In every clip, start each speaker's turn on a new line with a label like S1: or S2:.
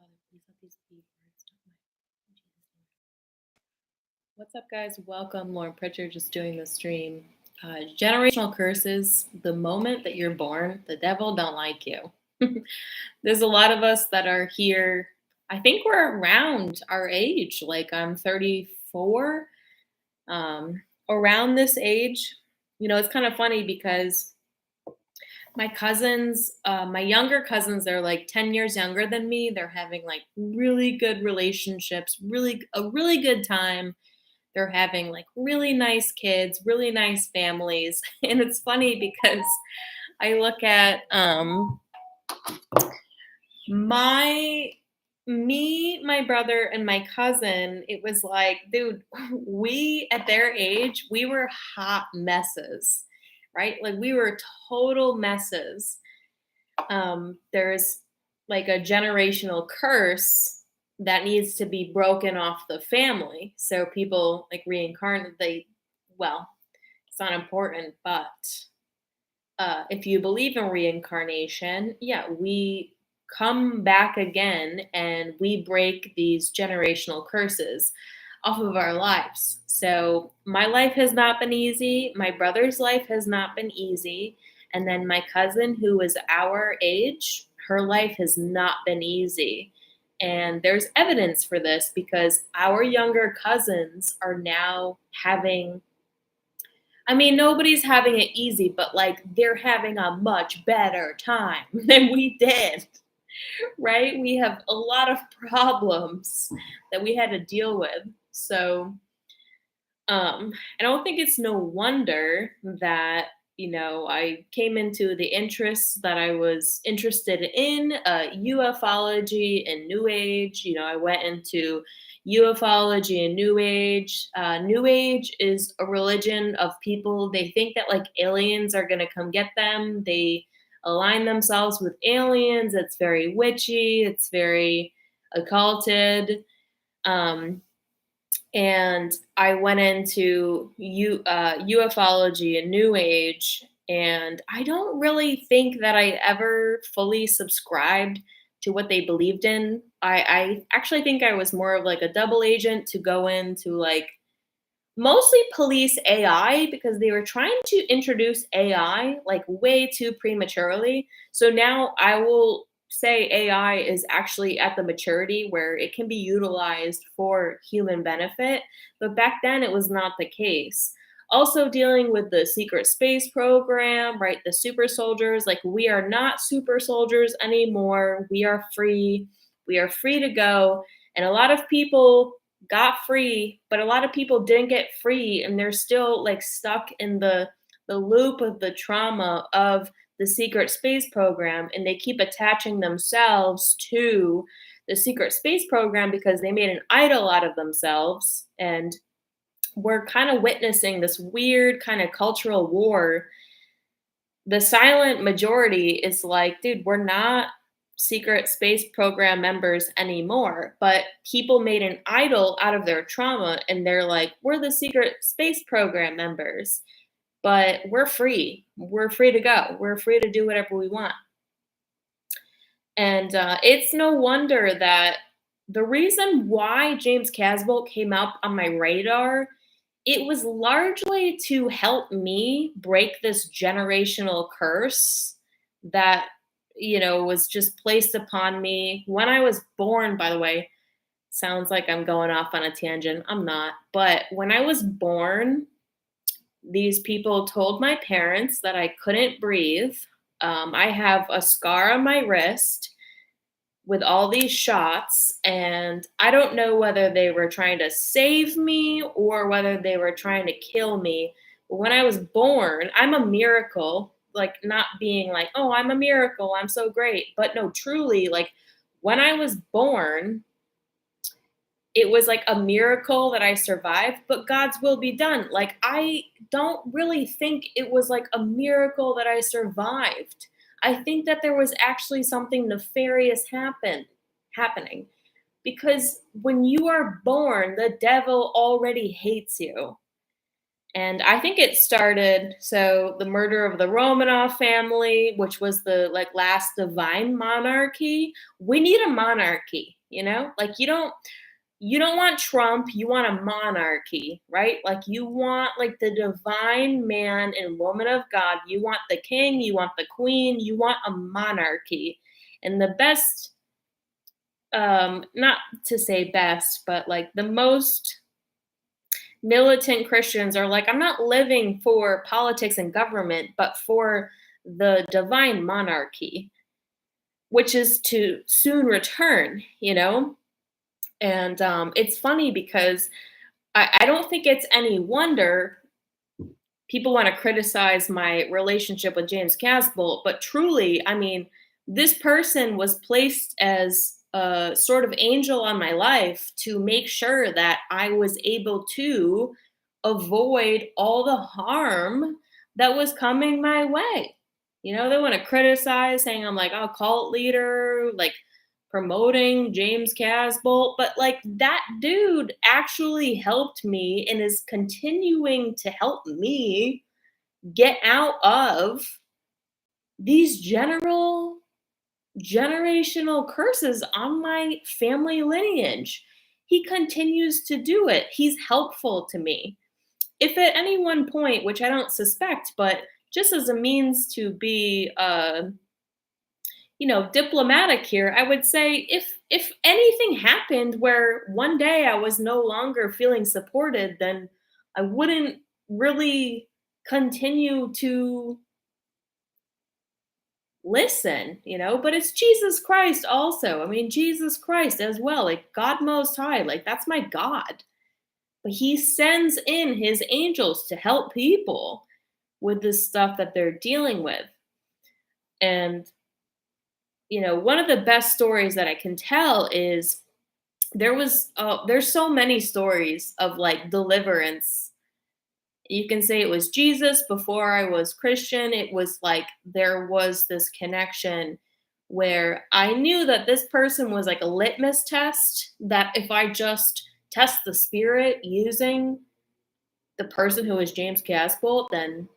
S1: Father, please let these be words, not mine. In Jesus' name. What's up, guys? Welcome. Lauren Pritchard just doing the stream. Generational curses. The moment that you're born, the devil don't like you. There's a lot of us that are here. I think we're around our age. Like I'm 34, around this age. It's kind of funny because my cousins, my younger cousins, they're like 10 years younger than me. They're having like really good relationships, a really good time. They're having like really nice kids, really nice families. And it's funny because I look at my my brother and my cousin. It was like, dude, we at their age, we were hot messes, right? Like we were total messes. There's like a generational curse that needs to be broken off the family. So people like reincarnate, well, it's not important, but if you believe in reincarnation, yeah, we come back again and we break these generational curses off of our lives. So my life has not been easy. My brother's life has not been easy. And then my cousin, who is our age, her life has not been easy. And there's evidence for this because our younger cousins are now having, I mean, nobody's having it easy, but like they're having a much better time than we did, right? We have a lot of problems that we had to deal with. So, I don't think it's no wonder that, I came into the interests that I was interested in, ufology and New Age. I went into ufology and New Age. New Age is a religion of people. They think that like aliens are going to come get them. They align themselves with aliens. It's very witchy. It's very occulted. Um, and I went into ufology and New Age, and I don't really think that I ever fully subscribed to what they believed in. I actually think I was more of like a double agent to go into like mostly police AI because they were trying to introduce AI like way too prematurely. So now I will say AI is actually at the maturity where it can be utilized for human benefit. But back then it was not the case. Also, dealing with the secret space program, right? The super soldiers, like we are not super soldiers anymore. We are free. We are free to go. And a lot of people got free, but a lot of people didn't get free and they're still like stuck in the loop of the trauma of the secret space program, and they keep attaching themselves to the secret space program because they made an idol out of themselves. And we're kind of witnessing this weird kind of cultural war. The silent majority is like, dude, we're not secret space program members anymore, but people made an idol out of their trauma and they're like, we're the secret space program members, but we're free. We're free to go. We're free to do whatever we want. And it's no wonder that the reason why James Casbolt came up on my radar, it was largely to help me break this generational curse that, was just placed upon me when I was born. By the way, sounds like I'm going off on a tangent. I'm not. But when I was born, these people told my parents that I couldn't breathe. I have a scar on my wrist with all these shots, and I don't know whether they were trying to save me or whether they were trying to kill me. But when I was born, I'm a miracle, like not being like, oh, I'm a miracle, I'm so great. But no, truly, like when I was born, it was like a miracle that I survived, but God's will be done. Like, I don't really think it was like a miracle that I survived. I think that there was actually something nefarious happening because when you are born, the devil already hates you. And I think it started, so the murder of the Romanov family, which was the like last divine monarchy. We need a monarchy. Like you don't want Trump, you want a monarchy, right? Like you want like the divine man and woman of God. You want the king, you want the queen, you want a monarchy. And the best not to say best, but like the most militant Christians are like, I'm not living for politics and government, but for the divine monarchy, which is to soon return. And it's funny because I don't think it's any wonder people want to criticize my relationship with James Casbolt, but truly, I mean, this person was placed as a sort of angel on my life to make sure that I was able to avoid all the harm that was coming my way. They want to criticize, saying I'm like, oh, cult leader, like promoting James Casbolt, but like that dude actually helped me and is continuing to help me get out of these generational curses on my family lineage. He continues to do it. He's helpful to me. If at any one point, which I don't suspect, but just as a means to be diplomatic here, I would say if anything happened where one day I was no longer feeling supported, then I wouldn't really continue to listen. But it's Jesus Christ also. I mean, Jesus Christ as well, like God Most High, like that's my God. But he sends in his angels to help people with this stuff that they're dealing with. And one of the best stories that I can tell is there's so many stories of like deliverance. You can say it was Jesus before I was Christian. It was like there was this connection where I knew that this person was like a litmus test, that if I just test the spirit using the person who is James Casbolt, then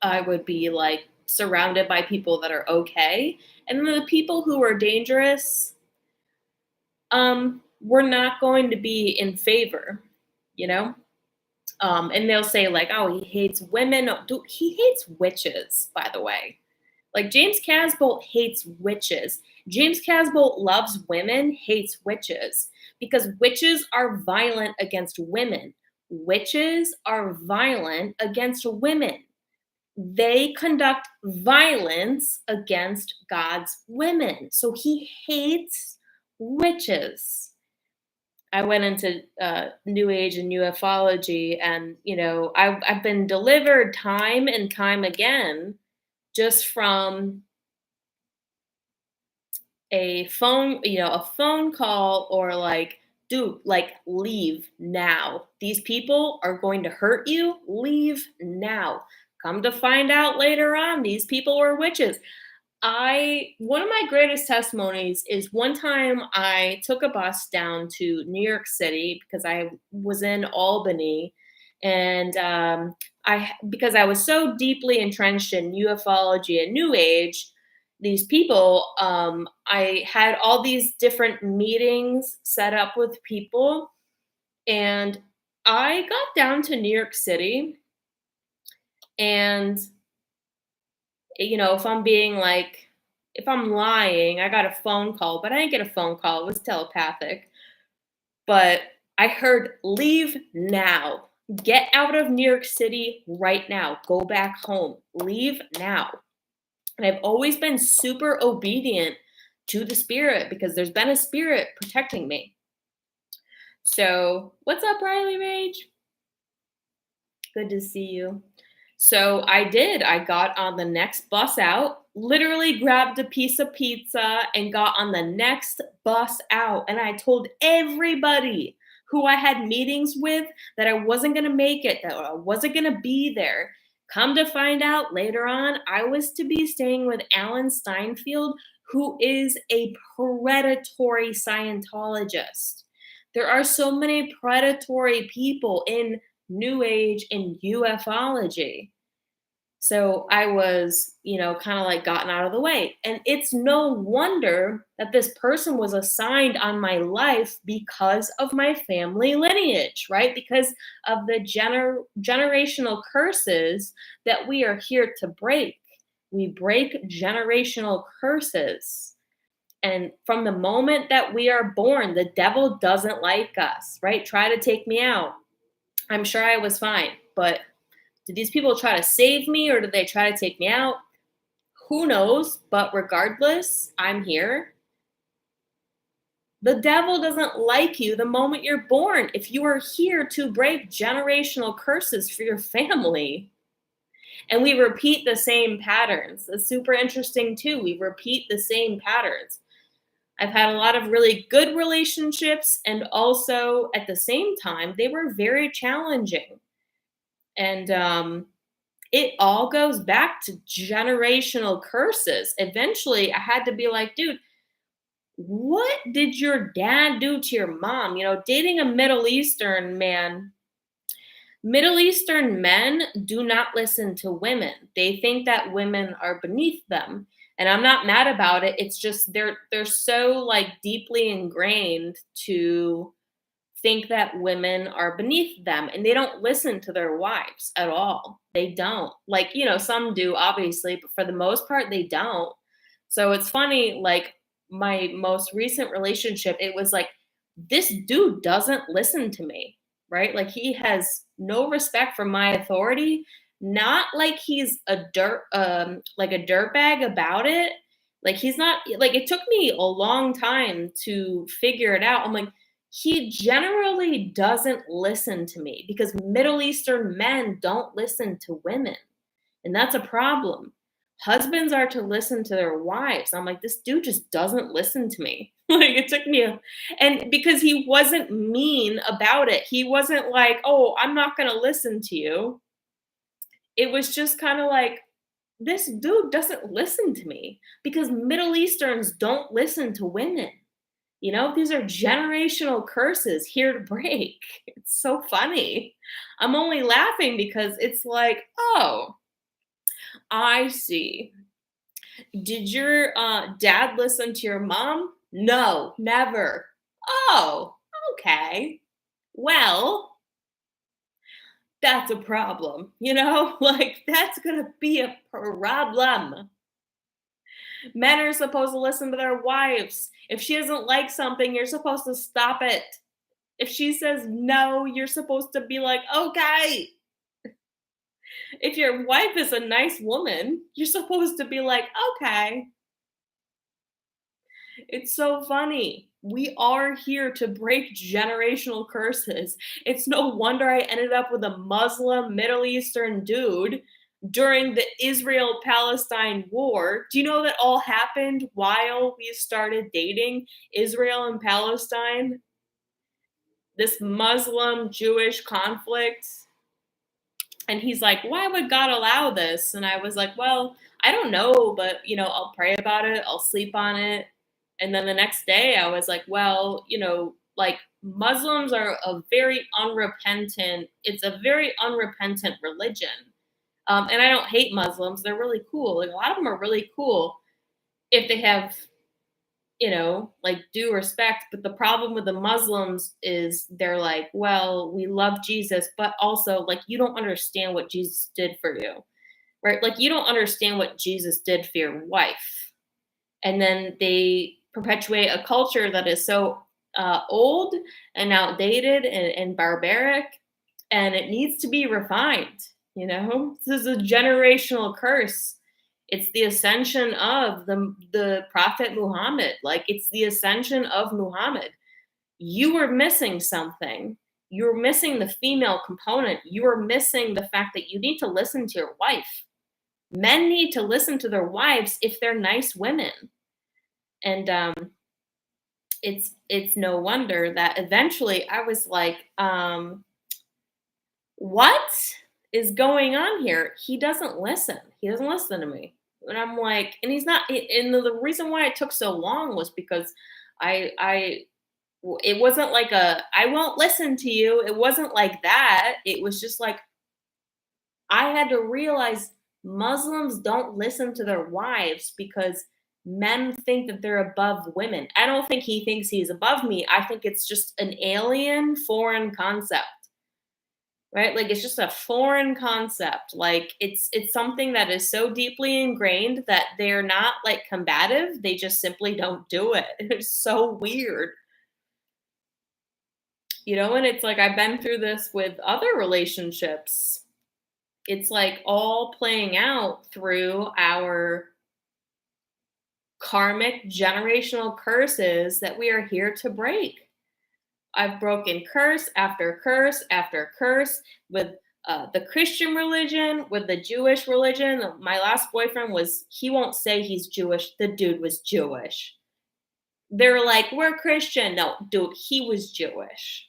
S1: I would be like surrounded by people that are okay. And then the people who are dangerous, we're not going to be in favor, you know? And they'll say like, oh, he hates women. No, dude, he hates witches, by the way. Like James Casbolt hates witches. James Casbolt loves women, hates witches, because witches are violent against women. Witches are violent against women. They conduct violence against God's women. So he hates witches. I went into New Age and ufology, and I've been delivered time and time again just from a phone call, or like, dude, like, leave now. These people are going to hurt you. Leave now. Come to find out later on, these people were witches. One of my greatest testimonies is one time I took a bus down to New York City because I was in Albany, and because I was so deeply entrenched in ufology and New Age, these people, I had all these different meetings set up with people, and I got down to New York City, and if I'm lying, I got a phone call, but I didn't get a phone call. It was telepathic. But I heard, leave now. Get out of New York City right now. Go back home. Leave now. And I've always been super obedient to the spirit because there's been a spirit protecting me. So, what's up, Riley Rage? Good to see you. So I did. I got on the next bus out, literally grabbed a piece of pizza and got on the next bus out. And I told everybody who I had meetings with that I wasn't going to make it, that I wasn't going to be there. Come to find out later on, I was to be staying with Alan Steinfeld, who is a predatory Scientologist. There are so many predatory people in New Age and ufology. So I was, kind of like gotten out of the way. And it's no wonder that this person was assigned on my life because of my family lineage, right? Because of the generational curses that we are here to break. We break generational curses. And from the moment that we are born, the devil doesn't like us, right? Try to take me out. I'm sure I was fine, but did these people try to save me or did they try to take me out? Who knows? But regardless, I'm here. The devil doesn't like you the moment you're born. If you are here to break generational curses for your family, and we repeat the same patterns, it's super interesting too. We repeat the same patterns. I've had a lot of really good relationships, and also at the same time, they were very challenging. And it all goes back to generational curses. Eventually, I had to be like, dude, what did your dad do to your mom? Dating a Middle Eastern man, Middle Eastern men do not listen to women. They think that women are beneath them. And I'm not mad about it. It's just they're so like deeply ingrained to think that women are beneath them, and they don't listen to their wives at all. They don't. Like, some do obviously, but for the most part they don't. So it's funny, like my most recent relationship, it was like this dude doesn't listen to me, right? Like he has no respect for my authority, not like he's a dirtbag about it. Like he's not like it took me a long time to figure it out. I'm like, he generally doesn't listen to me because Middle Eastern men don't listen to women. And that's a problem. Husbands are to listen to their wives. I'm like, this dude just doesn't listen to me. Like it took me and because he wasn't mean about it. He wasn't like, "Oh, I'm not going to listen to you." It was just kind of like this dude doesn't listen to me because Middle Easterns don't listen to women. These are generational curses here to break. It's so funny. I'm only laughing because it's like, oh, I see. Did your dad listen to your mom? No, never. Oh, okay. Well, that's a problem. Like that's going to be a problem. Men are supposed to listen to their wives. If she doesn't like something, you're supposed to stop it. If she says no, you're supposed to be like, okay. If your wife is a nice woman, you're supposed to be like, okay. It's so funny. We are here to break generational curses. It's no wonder I ended up with a Muslim Middle Eastern dude during the Israel Palestine war. Do you know that all happened while we started dating? Israel and Palestine, this Muslim Jewish conflict. And he's like, why would God allow this? And I was like, well, I don't know, but I'll pray about it, I'll sleep on it. And then the next day I was like, well, like Muslims are it's a very unrepentant religion. And I don't hate Muslims, they're really cool. Like a lot of them are really cool if they have like due respect. But the problem with the Muslims is they're like, well, we love Jesus, but also like you don't understand what Jesus did for you, right? Like you don't understand what Jesus did for your wife. And then they perpetuate a culture that is so old and outdated and barbaric, and it needs to be refined. This is a generational curse. It's the ascension of the prophet Muhammad. Like it's the ascension of Muhammad. You were missing something. You were missing the female component. You were missing the fact that you need to listen to your wife. Men need to listen to their wives if they're nice women. And it's no wonder that eventually I was like, what is going on here? He doesn't listen. He doesn't listen to me. And I'm like, and he's not. And the reason why it took so long was because I it wasn't like I won't listen to you. It wasn't like that. It was just like I had to realize Muslims don't listen to their wives because men think that they're above women. I don't think he thinks he's above me. I think it's just an alien, foreign concept, right? Like it's just a foreign concept. Like it's something that is so deeply ingrained that they're not like combative. They just simply don't do it. It's so weird. And it's like I've been through this with other relationships. It's like all playing out through our karmic generational curses that we are here to break. I've broken curse after curse after curse with the Christian religion, with the Jewish religion. My last boyfriend he won't say he's Jewish. The dude was Jewish. They're like, we're Christian. No, dude, he was Jewish.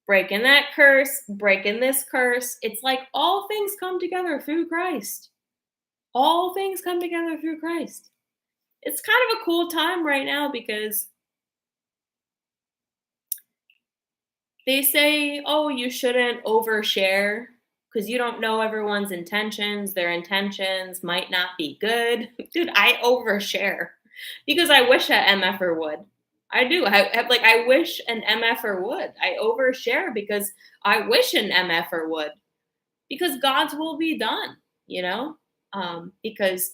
S1: Breaking that curse, breaking this curse. It's like all things come together through Christ. All things come together through Christ. It's kind of a cool time right now because they say, oh, you shouldn't overshare because you don't know everyone's intentions. Their intentions might not be good. Dude, I overshare because I wish an MFer would. I do. I wish an MFer would. I overshare because I wish an MFer would. Because God's will be done, because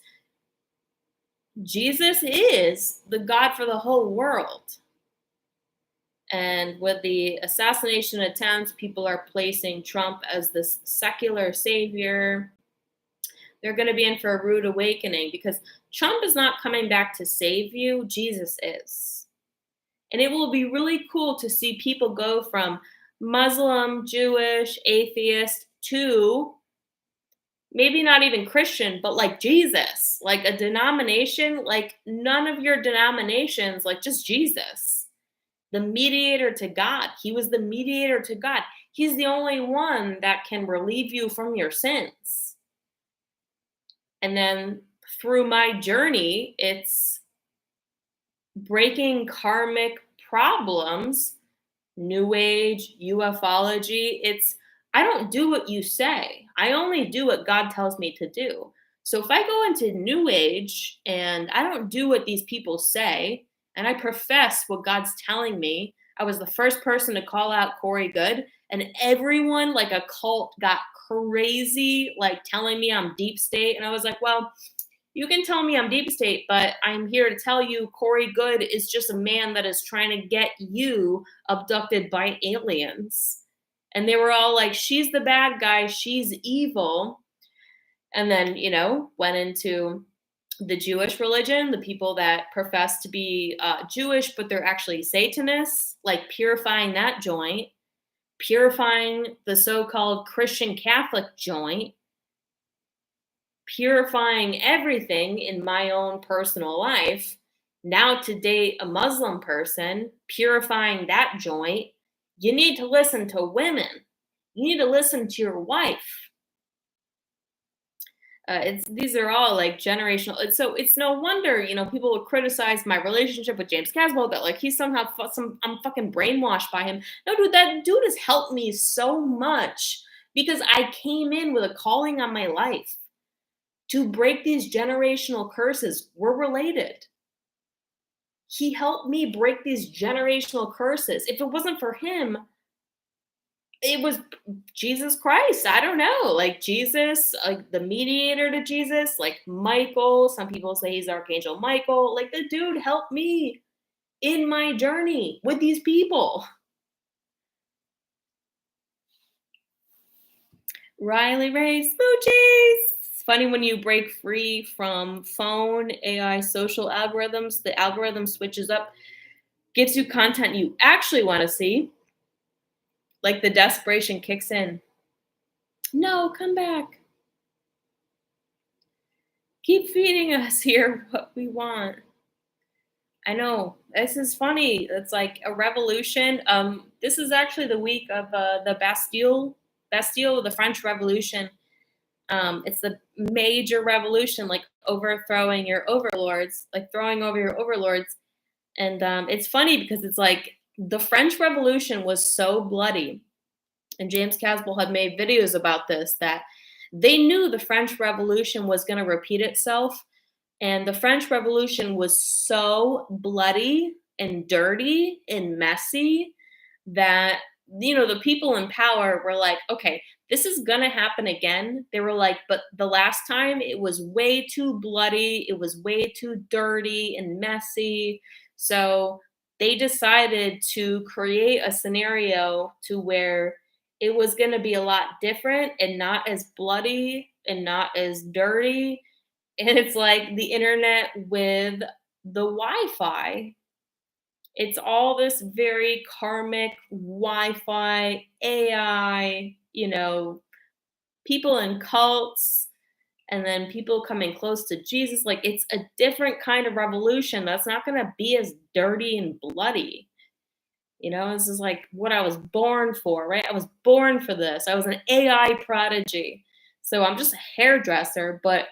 S1: Jesus is the God for the whole world. And with the assassination attempts, people are placing Trump as this secular savior. They're going to be in for a rude awakening because Trump is not coming back to save you. Jesus is. And it will be really cool to see people go from Muslim, Jewish, atheist to maybe not even Christian, but like Jesus, like a denomination, like none of your denominations, like just Jesus, the mediator to God. He was the mediator to God. He's the only one that can relieve you from your sins. And then through my journey, it's breaking karmic problems, New Age, ufology. I don't do what you say. I only do what God tells me to do. So if I go into New Age and I don't do what these people say, and I profess what God's telling me, I was the first person to call out Corey Good, and everyone like a cult got crazy, like telling me I'm deep state. And I was like, well, you can tell me I'm deep state, but I'm here to tell you Corey Good is just a man that is trying to get you abducted by aliens. And they were all like, she's the bad guy, she's evil. And then, went into the Jewish religion, the people that profess to be Jewish, but they're actually Satanists, like purifying that joint, purifying the so-called Christian Catholic joint, purifying everything in my own personal life. Now to date a Muslim person, purifying that joint, you need to listen to women. You need to listen to your wife. These are all like generational. So it's no wonder, people would criticize my relationship with James Caswell that like he's somehow I'm fucking brainwashed by him. No, dude, that dude has helped me so much because I came in with a calling on my life to break these generational curses. We're related. He helped me break these generational curses. If it wasn't for him, it was Jesus Christ. I don't know, like Jesus, like the mediator to Jesus, like Michael. Some people say he's Archangel Michael. Like the dude helped me in my journey with these people. Riley Ray Smoochies. It's funny when you break free from phone, AI, social algorithms, the algorithm switches up, gives you content you actually want to see. Like the desperation kicks in. No, come back. Keep feeding us here what we want. I know. This is funny. It's like a revolution. This is actually the week of the Bastille, the French Revolution. It's the major revolution, like overthrowing your overlords, like throwing over your overlords. And it's funny because it's like the French Revolution was so bloody. And James Caswell had made videos about this, that They knew the French Revolution was going to repeat itself. And the French Revolution was so bloody and dirty and messy that, the people in power were like, okay, this is going to happen again. They were like, but the last time it was way too bloody, it was way too dirty and messy. So they decided to create a scenario to where it was going to be a lot different and not as bloody and not as dirty, and it's like the internet with the Wi-Fi. It's all this very karmic Wi-Fi, AI, people in cults, and then people coming close to Jesus. Like, it's a different kind of revolution that's not going to be as dirty and bloody. This is like what I was born for, right? I was born for this. I was an AI prodigy. So I'm just a hairdresser, but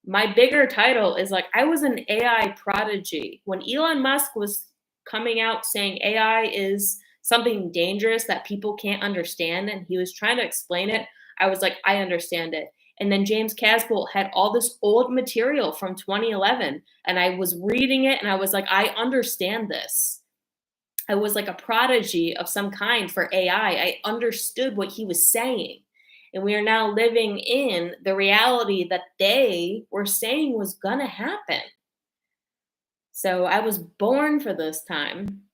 S1: my bigger title is like, I was an AI prodigy. When Elon Musk was coming out saying AI is something dangerous that people can't understand, and he was trying to explain it, I was like, I understand it. And then James Casbolt had all this old material from 2011, and I was reading it, and I was like, I understand this. I was like a prodigy of some kind for AI. I understood what he was saying. And we are now living in the reality that they were saying was going to happen. So I was born for this time.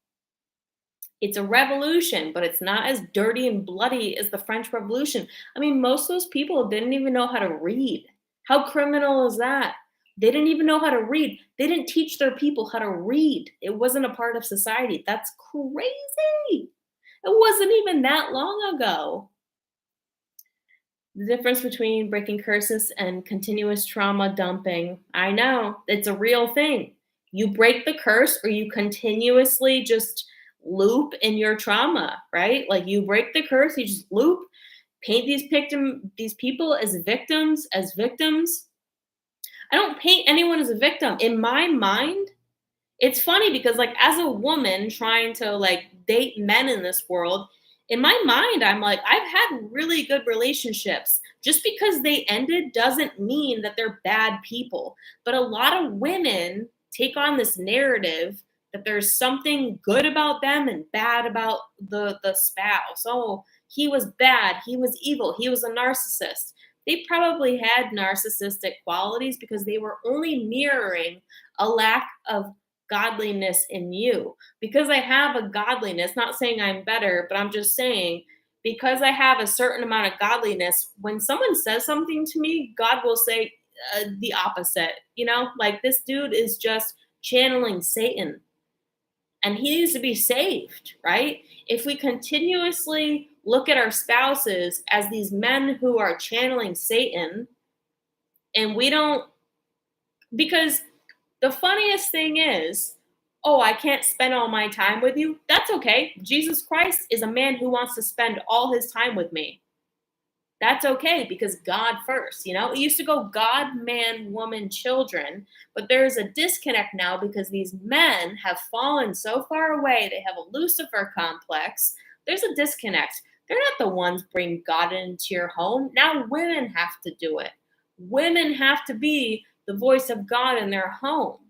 S1: It's a revolution, but it's not as dirty and bloody as the French Revolution. I mean, most of those people didn't even know how to read. How criminal is that? They didn't even know how to read. They didn't teach their people how to read. It wasn't a part of society. That's crazy. It wasn't even that long ago. The difference between breaking curses and continuous trauma dumping. I know, it's a real thing. You break the curse or you continuously just loop in your trauma, right? Like, you break the curse, you just loop, paint these people as victims, I don't paint anyone as a victim. In my mind, it's funny because, like, as a woman trying to, like, date men in this world, in my mind, I'm like, I've had really good relationships. Just because they ended doesn't mean that they're bad people. But a lot of women take on this narrative that there's something good about them and bad about the spouse. Oh, he was bad, he was evil, he was a narcissist. They probably had narcissistic qualities because they were only mirroring a lack of godliness in you. Because I have a godliness, not saying I'm better, but I'm just saying, because I have a certain amount of godliness, when someone says something to me, God will say the opposite. Like, this dude is just channeling Satan and he needs to be saved, right? If we continuously look at our spouses as these men who are channeling Satan, and we don't, because the funniest thing is, oh, I can't spend all my time with you. That's okay. Jesus Christ is a man who wants to spend all his time with me. That's okay, because God first, it used to go God, man, woman, children, but there's a disconnect now because these men have fallen so far away. They have a Lucifer complex. There's a disconnect. They're not the ones bringing God into your home. Now women have to do it. Women have to be the voice of God in their home.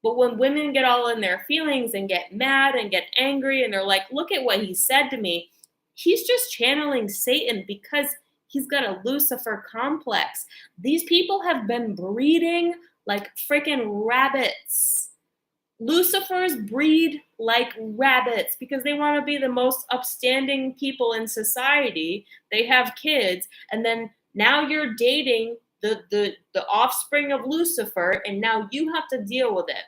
S1: But when women get all in their feelings and get mad and get angry and they're like, look at what he said to me, he's just channeling Satan because he's got a Lucifer complex. These people have been breeding like freaking rabbits. Lucifers breed like rabbits because they want to be the most upstanding people in society. They have kids, and then now you're dating the offspring of Lucifer, and now you have to deal with it.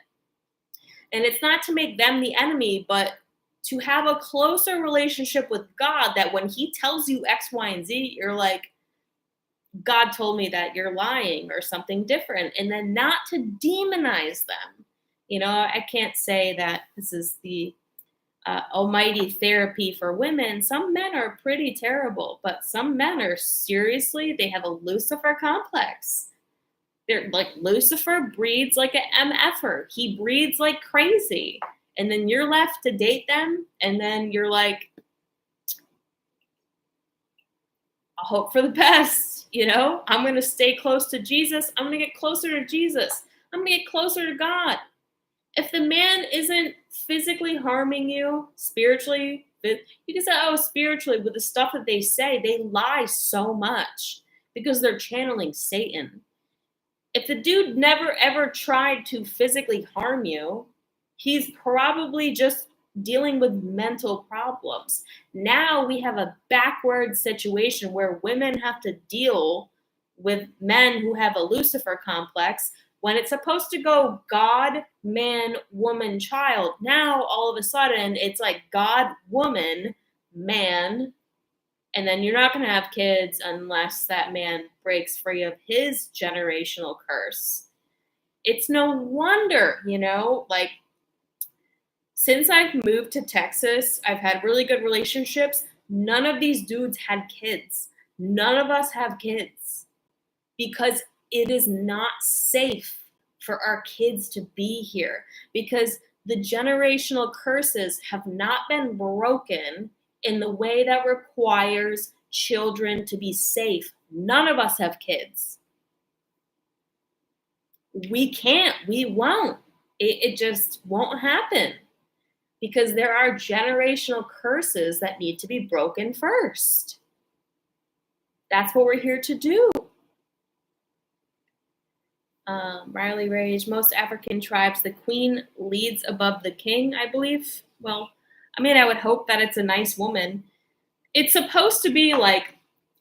S1: And it's not to make them the enemy, but to have a closer relationship with God, that when he tells you X, Y, and Z, you're like, God told me that, you're lying or something different. And then not to demonize them. I can't say that this is the almighty therapy for women. Some men are pretty terrible, but some men are seriously, they have a Lucifer complex. They're like, Lucifer breeds like an MFer. He breeds like crazy. And then you're left to date them. And then you're like, I'll hope for the best. I'm going to stay close to Jesus. I'm going to get closer to Jesus. I'm going to get closer to God. If the man isn't physically harming you spiritually, you can say, oh, spiritually, with the stuff that they say, they lie so much because they're channeling Satan. If the dude never ever tried to physically harm you, he's probably just dealing with mental problems. Now we have a backward situation where women have to deal with men who have a Lucifer complex when it's supposed to go God, man, woman, child. Now all of a sudden it's like God, woman, man, and then you're not going to have kids unless that man breaks free of his generational curse. It's no wonder, like, since I've moved to Texas, I've had really good relationships. None of these dudes had kids. None of us have kids because it is not safe for our kids to be here, because the generational curses have not been broken in the way that requires children to be safe. None of us have kids. We can't, we won't. It just won't happen because there are generational curses that need to be broken first. That's what we're here to do. Riley Rage, most African tribes, the queen leads above the king, I believe. Well, I would hope that it's a nice woman. It's supposed to be like,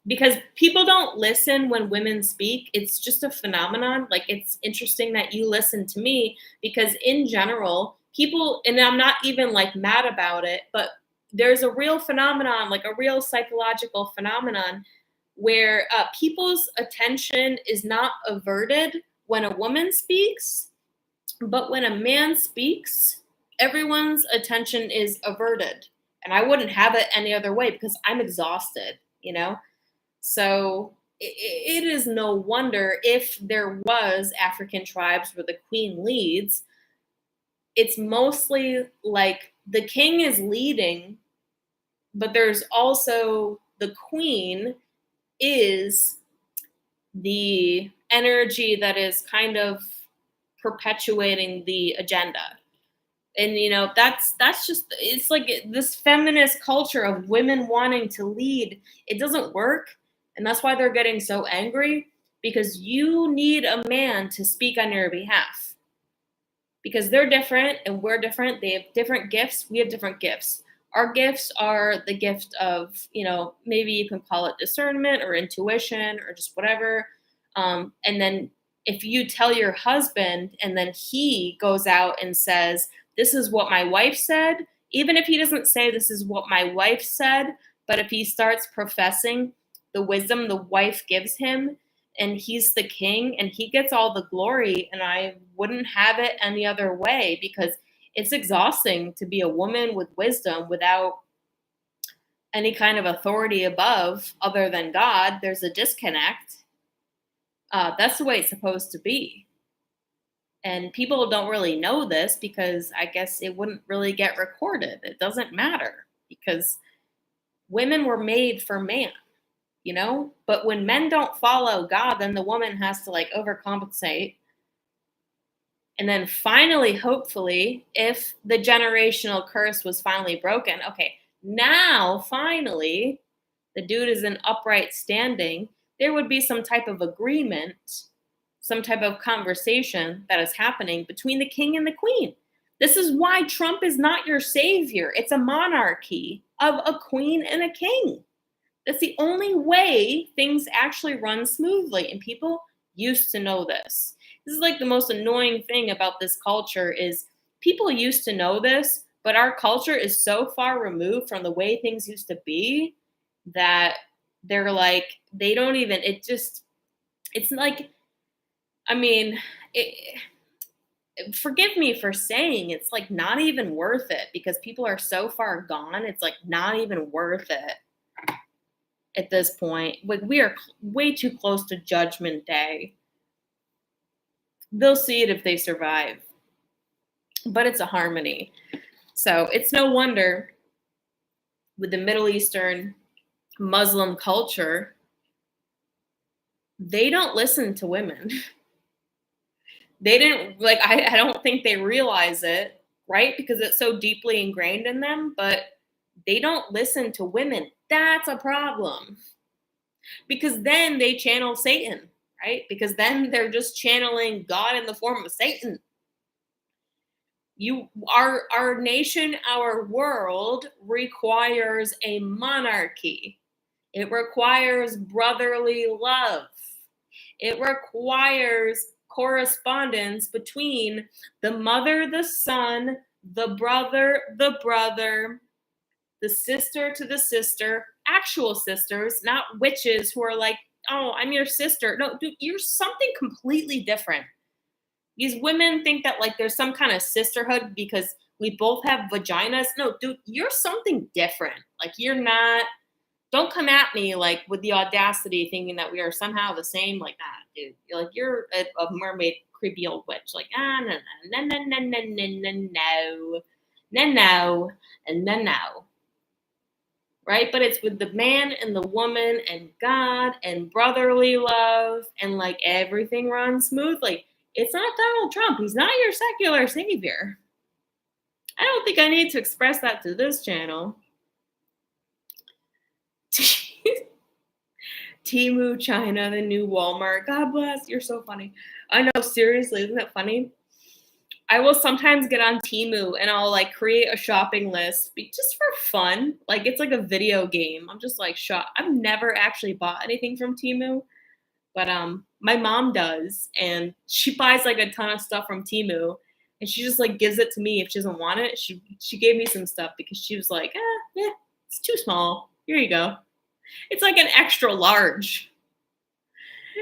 S1: because people don't listen when women speak. It's just a phenomenon. Like, it's interesting that you listen to me because in general, people, and I'm not even like mad about it, but there's a real phenomenon, like a real psychological phenomenon where people's attention is not averted when a woman speaks, but when a man speaks, everyone's attention is averted. And I wouldn't have it any other way because I'm exhausted, So it is no wonder if there was African tribes where the queen leads, it's mostly like the king is leading, but there's also the queen is the energy that is kind of perpetuating the agenda. And that's just, it's like this feminist culture of women wanting to lead. It doesn't work, and that's why they're getting so angry, because you need a man to speak on your behalf, because they're different and we're different. They have different gifts, we have different gifts. Our gifts are the gift of, maybe you can call it discernment or intuition or just whatever. And then if you tell your husband and then he goes out and says, this is what my wife said, even if he doesn't say this is what my wife said, but if he starts professing the wisdom the wife gives him, and he's the king and he gets all the glory, and I wouldn't have it any other way, because it's exhausting to be a woman with wisdom without any kind of authority above other than God. There's a disconnect. That's the way it's supposed to be. And people don't really know this because I guess it wouldn't really get recorded. It doesn't matter because women were made for man, But when men don't follow God, then the woman has to like overcompensate. And then finally, hopefully, if the generational curse was finally broken, okay, now finally the dude is in upright standing, there would be some type of agreement, some type of conversation that is happening between the king and the queen. This is why Trump is not your savior. It's a monarchy of a queen and a king. That's the only way things actually run smoothly, and people used to know this. This is like the most annoying thing about this culture is people used to know this, but our culture is so far removed from the way things used to be that they're like, they don't even, it's like, forgive me for saying it's like not even worth it, because people are so far gone. It's like not even worth it at this point. Like, we are way too close to Judgment Day. They'll see it if they survive. But it's a harmony. So it's no wonder with the Middle Eastern Muslim culture, they don't listen to women. They didn't like I don't think they realize it, right? Because it's so deeply ingrained in them, but they don't listen to women. That's a problem. Because then they channel Satan, right? Because then they're just channeling God in the form of Satan. Our nation, our world requires a monarchy. It requires brotherly love. It requires correspondence between the mother, the son, the brother, the sister to the sister, actual sisters, not witches who are like, oh, I'm your sister. No, dude, you're something completely different. These women think that like there's some kind of sisterhood because we both have vaginas. No, dude, you're something different. Like you're not, don't come at me like with the audacity thinking that we are somehow the same like that, dude. You're a mermaid creepy old witch. Like, no, no, no, no, no, no, no, no, no, no, no, and no, no. Right? But it's with the man and the woman and God and brotherly love and like everything runs smoothly. It's not Donald Trump. He's not your secular savior. I don't think I need to express that to this channel. Temu, China, the new Walmart. God bless. You're so funny. I know, seriously, isn't that funny? I will sometimes get on Temu and I'll like create a shopping list just for fun. Like it's like a video game. I'm just like I've never actually bought anything from Temu, but my mom does, and she buys like a ton of stuff from Temu, and she just like gives it to me if she doesn't want it. She gave me some stuff because she was like, yeah, it's too small. Here you go. It's like an extra large.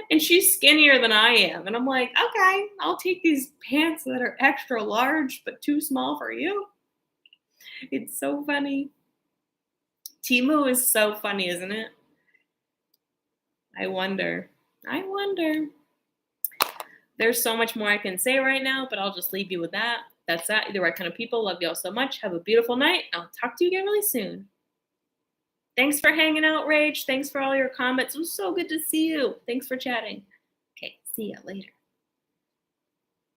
S1: And she's skinnier than I am. And I'm like, okay, I'll take these pants that are extra large, but too small for you. It's so funny. Temu is so funny, isn't it? I wonder. There's so much more I can say right now, but I'll just leave you with that. That's that. You're the right kind of people. Love y'all so much. Have a beautiful night. I'll talk to you again really soon. Thanks for hanging out, Rach. Thanks for all your comments. It was so good to see you. Thanks for chatting. Okay, see ya later.